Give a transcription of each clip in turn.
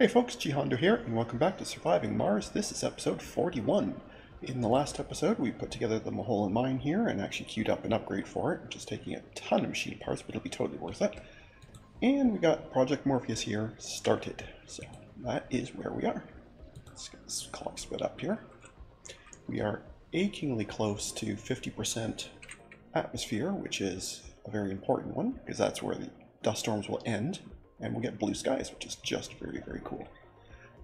Hey folks, GHondo here, and welcome back to Surviving Mars. This is episode 41. In the last episode, we put together the Mulholland Mine here and actually queued up an upgrade for it, which is taking a ton of machine parts, but it'll be totally worth it. And we got Project Morpheus here started, so that is where we are. Let's get this clock split up here. We are achingly close to 50% atmosphere, which is a very important one, because that's where the dust storms will end. And we'll get blue skies, which is just very, very cool.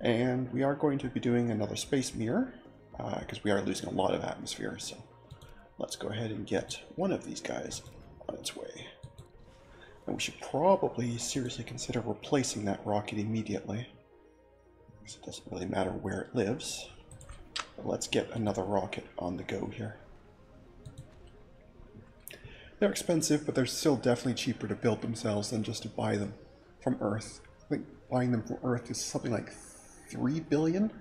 And we are going to be doing another space mirror, because we are losing a lot of atmosphere, so let's go ahead and get one of these guys on its way. And we should probably seriously consider replacing that rocket immediately, because it doesn't really matter where it lives. But let's get another rocket on the go here. They're expensive, but they're still definitely cheaper to build themselves than just to buy them from Earth. I think buying them from Earth is something like 3 billion,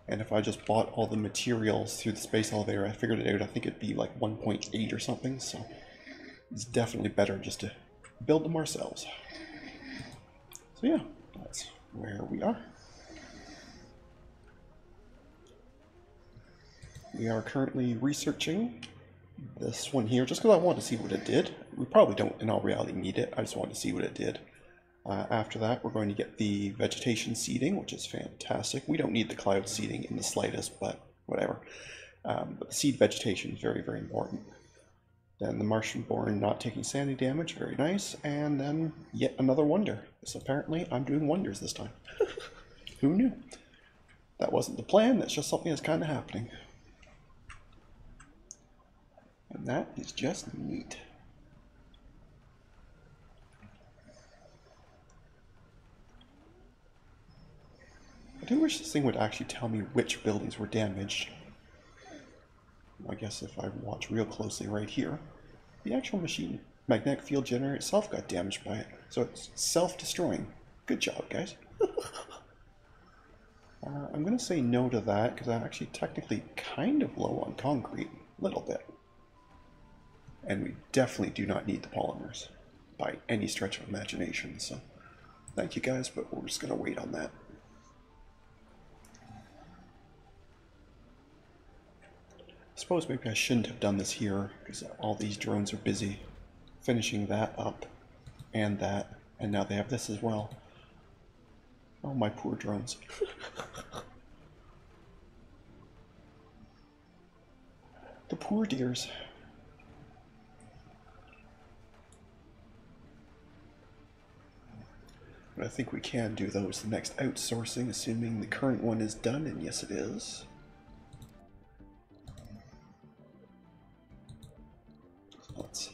and if I just bought all the materials through the space elevator, I figured it out, I think it'd be like 1.8 or something, so it's definitely better just to build them ourselves. So yeah, that's where we are. We are currently researching this one here, just because I wanted to see what it did. We probably don't in all reality need it, I just wanted to see what it did. After that, we're going to get the vegetation seeding, which is fantastic. We don't need the cloud seeding in the slightest, but whatever. But the seed vegetation is very, very important. Then the Martian-born not taking sanity damage, very nice. And then yet another wonder. So apparently I'm doing wonders this time. Who knew? That wasn't the plan, that's just something that's kind of happening. And that is just neat. I do wish this thing would actually tell me which buildings were damaged. I guess if I watch real closely right here, the actual machine magnetic field generator itself got damaged by it. So it's self-destroying. Good job, guys. I'm going to say no to that because I'm actually technically kind of low on concrete. A little bit. And we definitely do not need the polymers by any stretch of imagination. So thank you guys, but we're just going to wait on that. I suppose maybe I shouldn't have done this here, because all these drones are busy finishing that up, and now they have this as well. Oh, my poor drones. The poor dears. But I think we can do those the next outsourcing, assuming the current one is done, and yes it is. Let's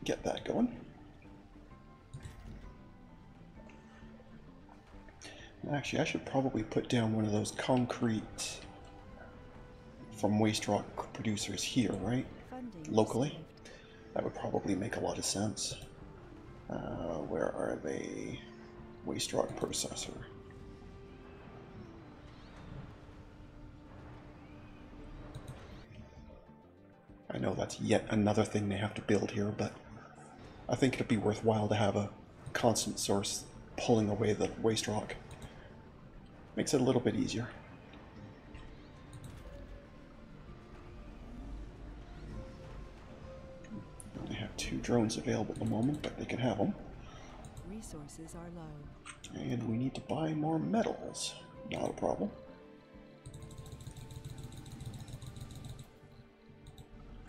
get that going. Actually, I should probably put down one of those concrete from waste rock producers here, right? Locally. That would probably make a lot of sense. Where are they? Waste rock processor. I know that's yet another thing they have to build here, but I think it'd be worthwhile to have a constant source pulling away the waste rock. Makes it a little bit easier. They have 2 drones available at the moment, but they can have them. Resources are low. And we need to buy more metals. Not a problem.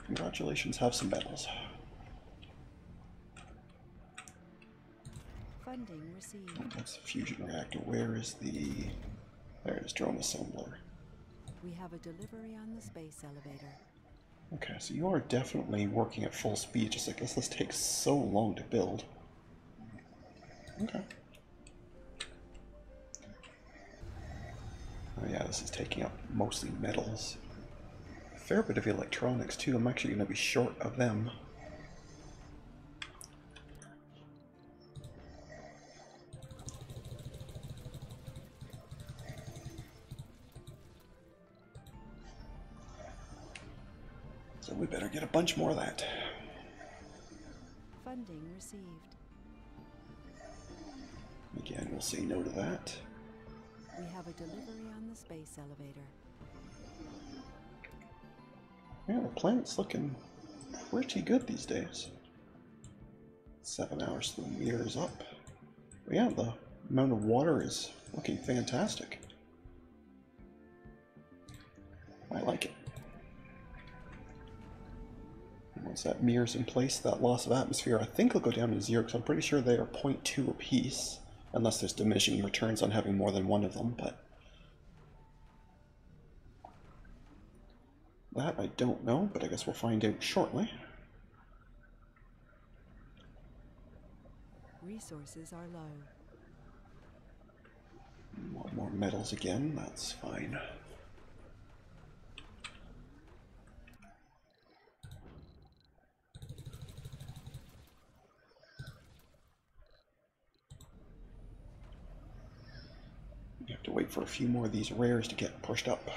Congratulations, have some metals. Funding received. That's the fusion reactor. Where is the... There it is, drone assembler. We have a delivery on the space elevator. Okay, so you are definitely working at full speed, just like this takes so long to build. Okay. Oh yeah, this is taking up mostly metals. A fair bit of electronics too. I'm actually going to be short of them. So we better get a bunch more of that. Funding received. Again, will say no to that. We have a delivery on the space elevator. Yeah, the planet's looking pretty good these days. 7 hours till the meter is up. But yeah, the amount of water is looking fantastic. I like it. And once that mirror's in place, that loss of atmosphere, I think will go down to 0, because I'm pretty sure they are 0.2 apiece, unless there's diminishing returns on having more than one of them, but that I don't know, but I guess we'll find out shortly. Resources are low. Want more metals again, that's fine. You have to wait for a few more of these rares to get pushed up.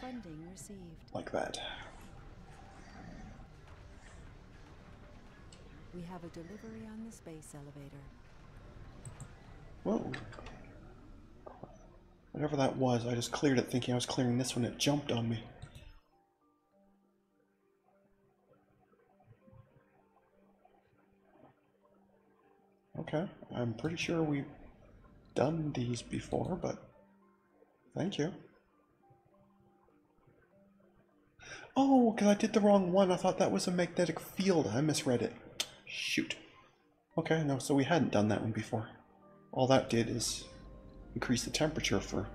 Funding received. Like that. We have a delivery on the space elevator. Whoa. Whatever that was, I just cleared it thinking I was clearing this one. It jumped on me. Okay, I'm pretty sure we've done these before, but thank you. Oh, because I did the wrong one. I thought that was a magnetic field. I misread it. Shoot. Okay, no, so we hadn't done that one before. All that did is increase the temperature for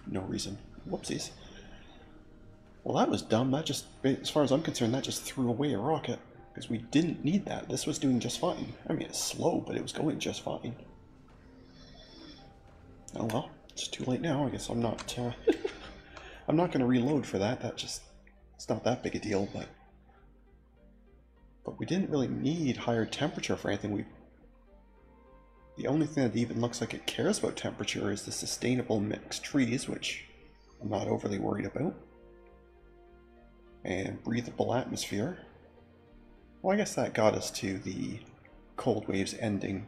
no reason. Whoopsies. Well, that was dumb. That just, as far as I'm concerned, that just threw away a rocket. Because we didn't need that. This was doing just fine. I mean, it's slow, but it was going just fine. Oh well, it's too late now. I guess I'm not, I'm not going to reload for that. That just, it's not that big a deal, but we didn't really need higher temperature for anything. The only thing that even looks like it cares about temperature is the sustainable mixed trees, which I'm not overly worried about. And breathable atmosphere. Well, I guess that got us to the cold waves ending,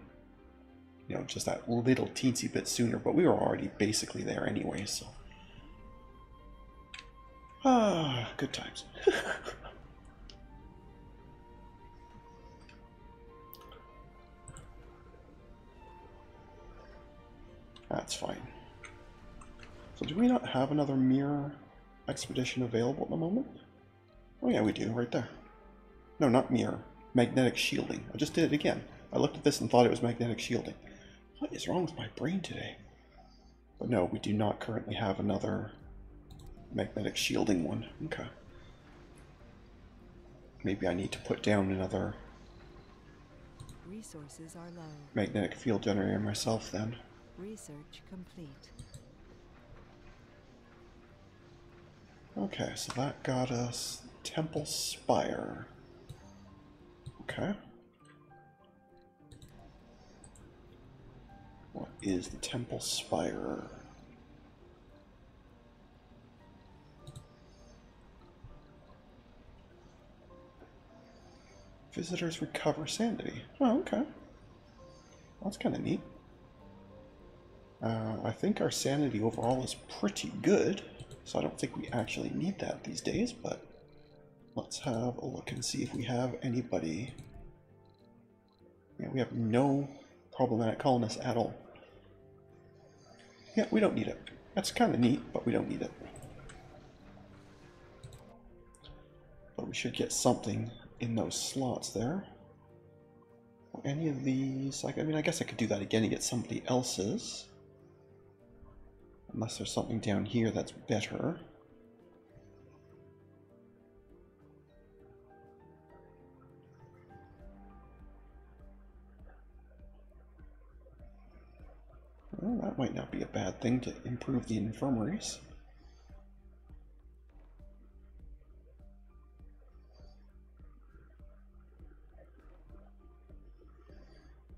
you know, just that little teensy bit sooner, but we were already basically there anyway, so. Ah, good times. That's fine. So do we not have another mirror expedition available at the moment? Oh yeah, we do, right there. No, not mirror. Magnetic shielding. I just did it again. I looked at this and thought it was magnetic shielding. What is wrong with my brain today? But no, we do not currently have another magnetic shielding one. Okay. Maybe I need to put down another Resources are low. magnetic field generator myself then. Research complete. Okay, so that got us Temple Spire. Okay. What is the Temple Spire? Visitors recover sanity. Oh, okay. That's kind of neat. I think our sanity overall is pretty good, so I don't think we actually need that these days, but let's have a look and see if we have anybody. Yeah, we have no problematic colonists at all. Yeah, we don't need it. That's kind of neat, but we don't need it. But we should get something in those slots there. Or any of these, I mean, I guess I could do that again and get somebody else's. Unless there's something down here that's better. Well, that might not be a bad thing to improve the infirmaries.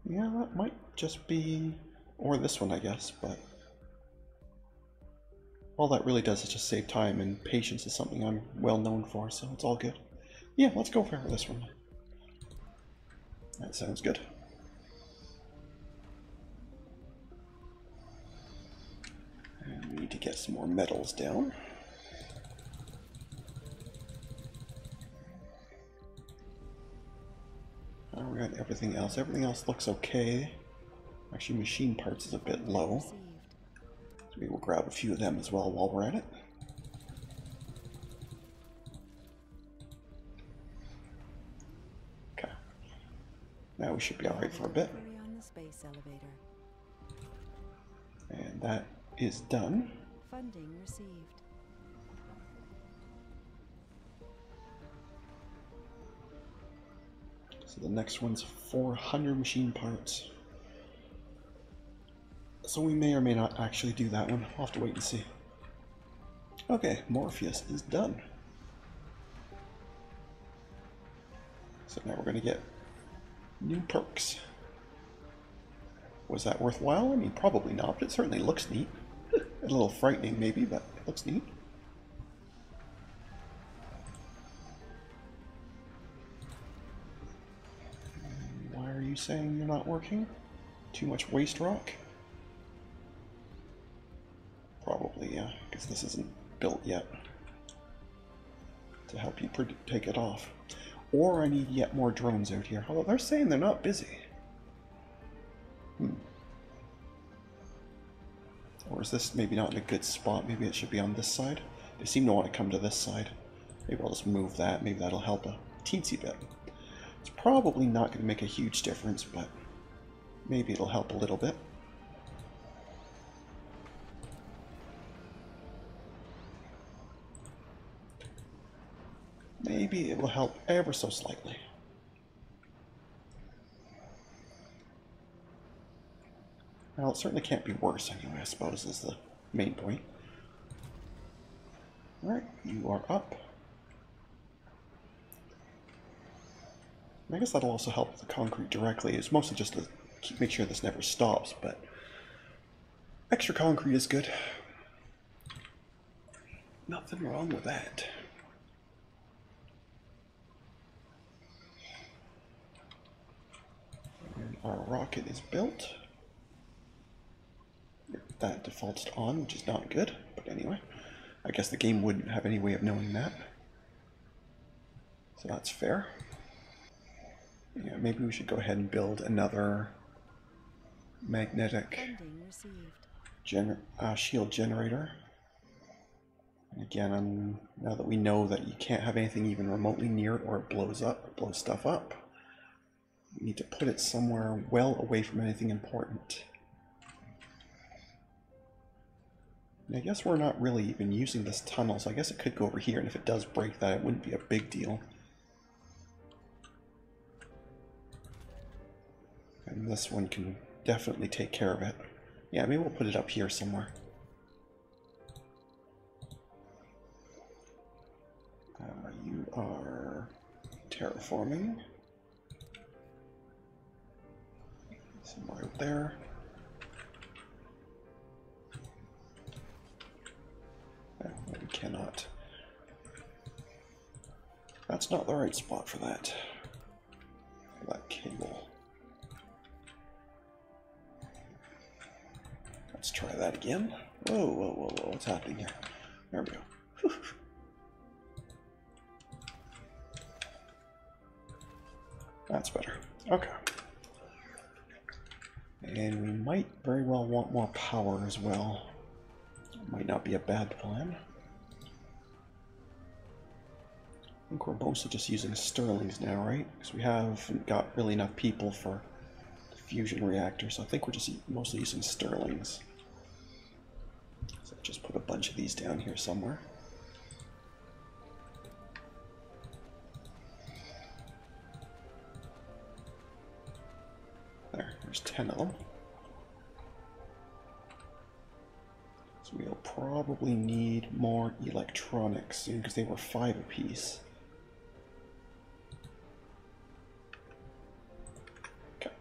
Yeah, that might just be... or this one, I guess, but... all that really does is just save time, and patience is something I'm well known for, so it's all good. Yeah, let's go for this one. That sounds good. to get some more metals down. We got everything else. Everything else looks okay. Actually, machine parts is a bit low. So maybe we'll grab a few of them as well while we're at it. Okay. Now we should be alright for a bit. And that is done. Funding received. So the next one's 400 machine parts. So we may or may not actually do that one. I'll have to wait and see. Okay, Morpheus is done. So now we're going to get new perks. Was that worthwhile? I mean, probably not, but it certainly looks neat. A little frightening maybe, but it looks neat. Why are you saying you're not working? Too much waste rock? Probably, yeah, because this isn't built yet to help you take it off. Or I need yet more drones out here, although they're saying they're not busy. Or is this maybe not in a good spot? Maybe it should be on this side? They seem to want to come to this side. Maybe I'll just move that. Maybe that'll help a teensy bit. It's probably not going to make a huge difference, but maybe it'll help a little bit. Maybe it will help ever so slightly. Well, it certainly can't be worse anyway, I suppose, is the main point. Alright, you are up. I guess that'll also help with the concrete directly. It's mostly just to make sure this never stops, but extra concrete is good. Nothing wrong with that. And our rocket is built. That defaults to on, which is not good, but anyway. I guess the game wouldn't have any way of knowing that. So that's fair. Yeah, maybe we should go ahead and build another magnetic shield generator. And again, now that we know that you can't have anything even remotely near it or it blows stuff up, we need to put it somewhere well away from anything important. And I guess we're not really even using this tunnel, so I guess it could go over here, and if it does break that, it wouldn't be a big deal. And this one can definitely take care of it. Yeah, maybe we'll put it up here somewhere. You are terraforming. Somewhere out there. No, we cannot. That's not the right spot for that. For that cable. Let's try that again. Whoa, whoa, whoa, whoa, what's happening here? There we go. Whew. That's better. Okay. And we might very well want more power as well. Might not be a bad plan. I think we're mostly just using sterlings now, right? Because we haven't got really enough people for the fusion reactor, so I think we're just mostly using sterlings. So just put a bunch of these down here somewhere. There's 10 of them. So we'll probably need more electronics soon because they were 5 apiece. Okay.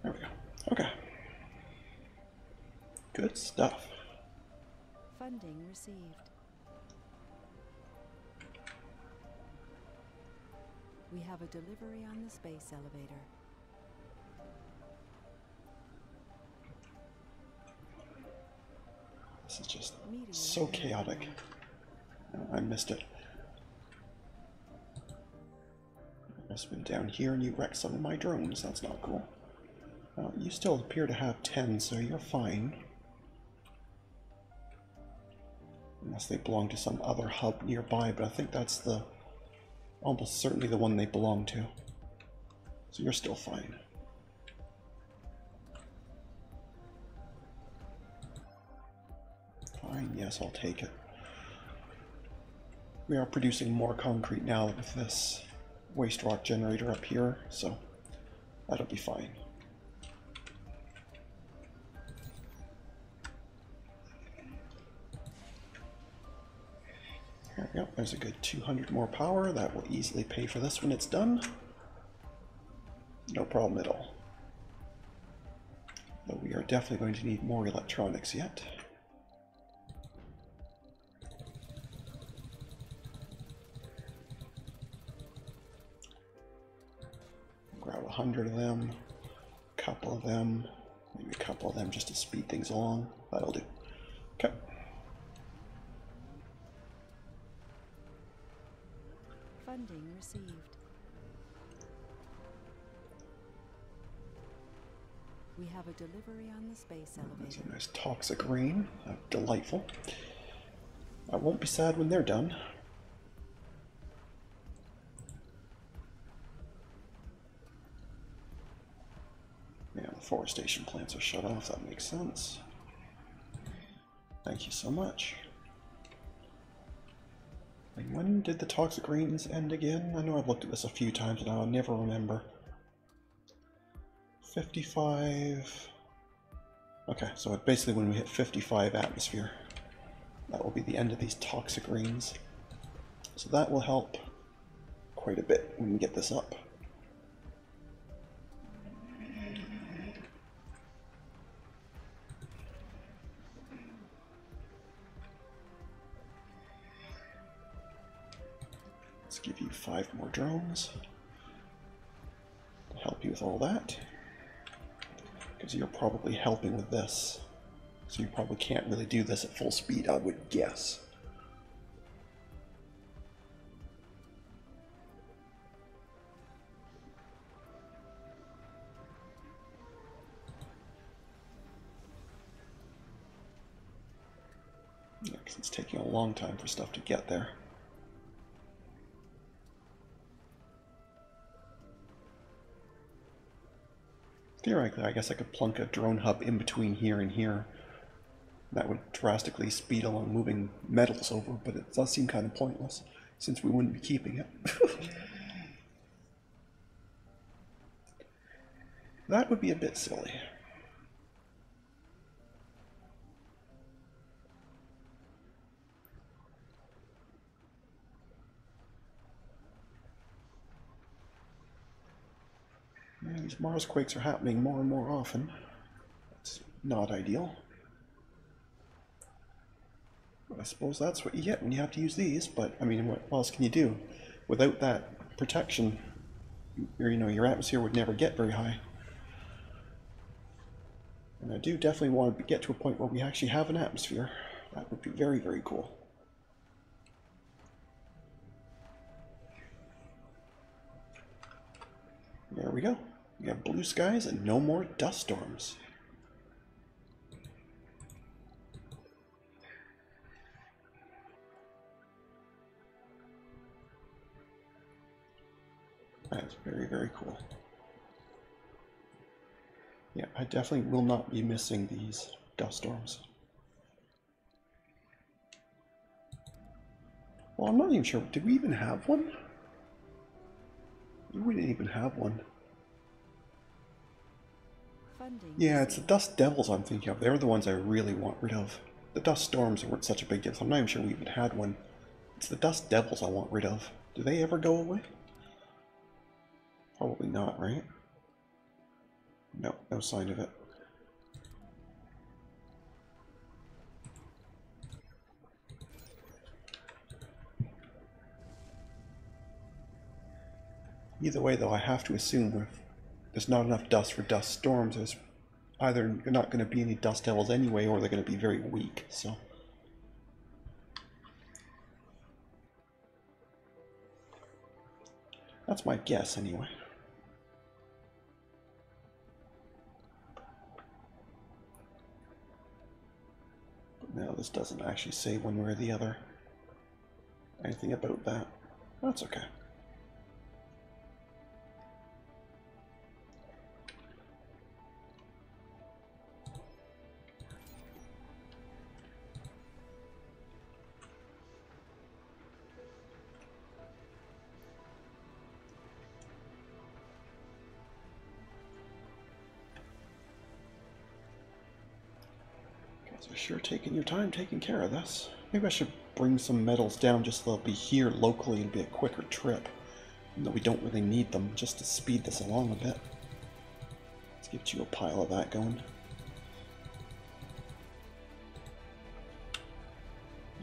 There we go. Okay. Good stuff. Funding received. We have a delivery on the space elevator. This is just Meteor so chaotic. Oh, I missed it. I must have been down here and you wrecked some of my drones. That's not cool. You still appear to have 10, so you're fine. Unless they belong to some other hub nearby, but I think that's the almost certainly the one they belong to. So you're still fine. Fine, yes, I'll take it. We are producing more concrete now with this waste rock generator up here, so that'll be fine. There we go, there's a good 200 more power. That will easily pay for this when it's done. No problem at all. But we are definitely going to need more electronics yet. Grab 100 of them, a couple of them, maybe a couple of them just to speed things along. That'll do. Okay. Funding received. We have a delivery on the space That's elevator. a nice toxic rain. Delightful. I won't be sad when they're done. Yeah, the forestation plants are shut off. That makes sense. Thank you so much. And when did the toxic rains end again? I know I've looked at this a few times now. I never remember. 55... Okay, so basically when we hit 55 atmosphere, that will be the end of these toxic rains. So that will help quite a bit when we get this up. Let's give you 5 more drones to help you with all that. Because you're probably helping with this. So you probably can't really do this at full speed, I would guess. Yeah, because it's taking a long time for stuff to get there. Theoretically, I guess I could plunk a drone hub in between here and here. That would drastically speed along moving metals over, but it does seem kind of pointless, since we wouldn't be keeping it. That would be a bit silly. Yeah, these Mars quakes are happening more and more often. It's not ideal. But I suppose that's what you get when you have to use these, but I mean, what else can you do? Without that protection, your atmosphere would never get very high. And I do definitely want to get to a point where we actually have an atmosphere. That would be very, very cool. There we go. We have blue skies and no more dust storms. That's very, very cool. Yeah, I definitely will not be missing these dust storms. Well, I'm not even sure. Did we even have one? We didn't even have one. Yeah, it's the dust devils I'm thinking of. They're the ones I really want rid of. The dust storms weren't such a big deal, so I'm not even sure we even had one. It's the dust devils I want rid of. Do they ever go away? Probably not, right? No, no sign of it. Either way, though, I have to assume if there's not enough dust for dust storms, there's either not going to be any dust devils anyway, or they're going to be very weak, so... That's my guess, anyway. But now this doesn't actually say one way or the other. Anything about that. That's okay. You're sure taking your time taking care of this. Maybe I should bring some metals down just so they'll be here locally and be a quicker trip. Even though we don't really need them, just to speed this along a bit. Let's get you a pile of that going.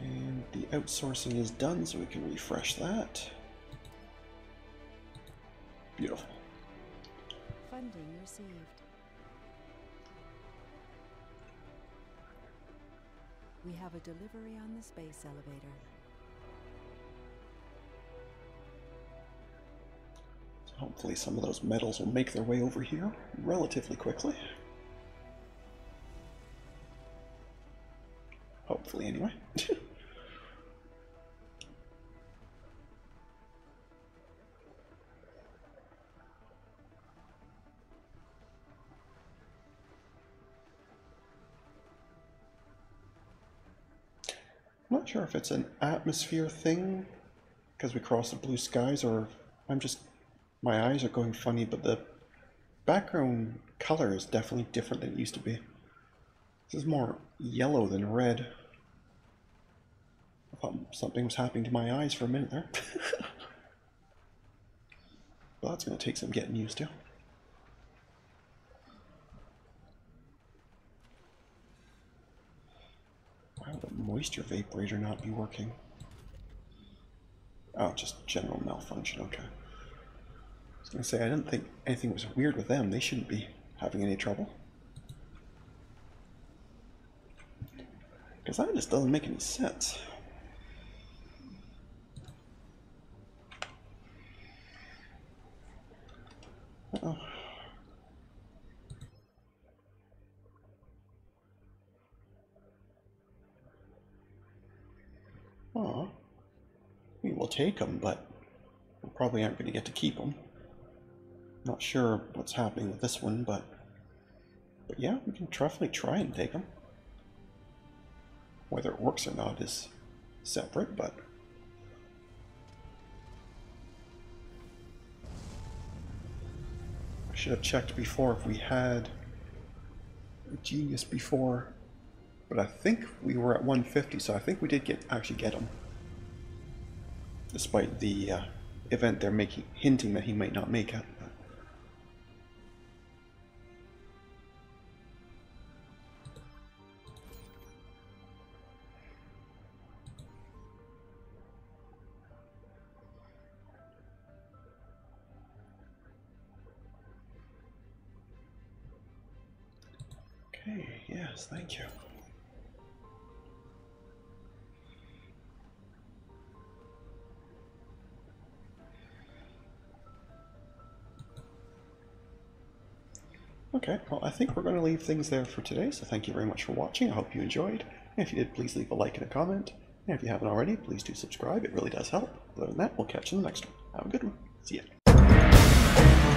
And the outsourcing is done, so we can refresh that. Beautiful. Funding received. We have a delivery on the space elevator. So hopefully some of those metals will make their way over here relatively quickly. Hopefully, anyway. I'm not sure if it's an atmosphere thing, because we crossed the blue skies, or I'm just, my eyes are going funny, but the background color is definitely different than it used to be. This is more yellow than red. I thought something was happening to my eyes for a minute there. Well, that's going to take some getting used to. Why would the moisture vaporator not be working? Oh, just general malfunction, okay. I was going to say, I didn't think anything was weird with them. They shouldn't be having any trouble. Because that just doesn't make any sense. Uh-oh. Oh, we will take them, but we probably aren't going to get to keep them. Not sure what's happening with this one, but yeah, we can definitely try and take them. Whether it works or not is separate, but I should have checked before if we had a genius before. But I think we were at 150, so I think we did actually get him. Despite the event they're hinting that he might not make it. Okay, yes, thank you. Okay, well, I think we're going to leave things there for today, so thank you very much for watching. I hope you enjoyed. And if you did, please leave a like and a comment. And if you haven't already, please do subscribe. It really does help. Other than that, we'll catch you in the next one. Have a good one. See ya.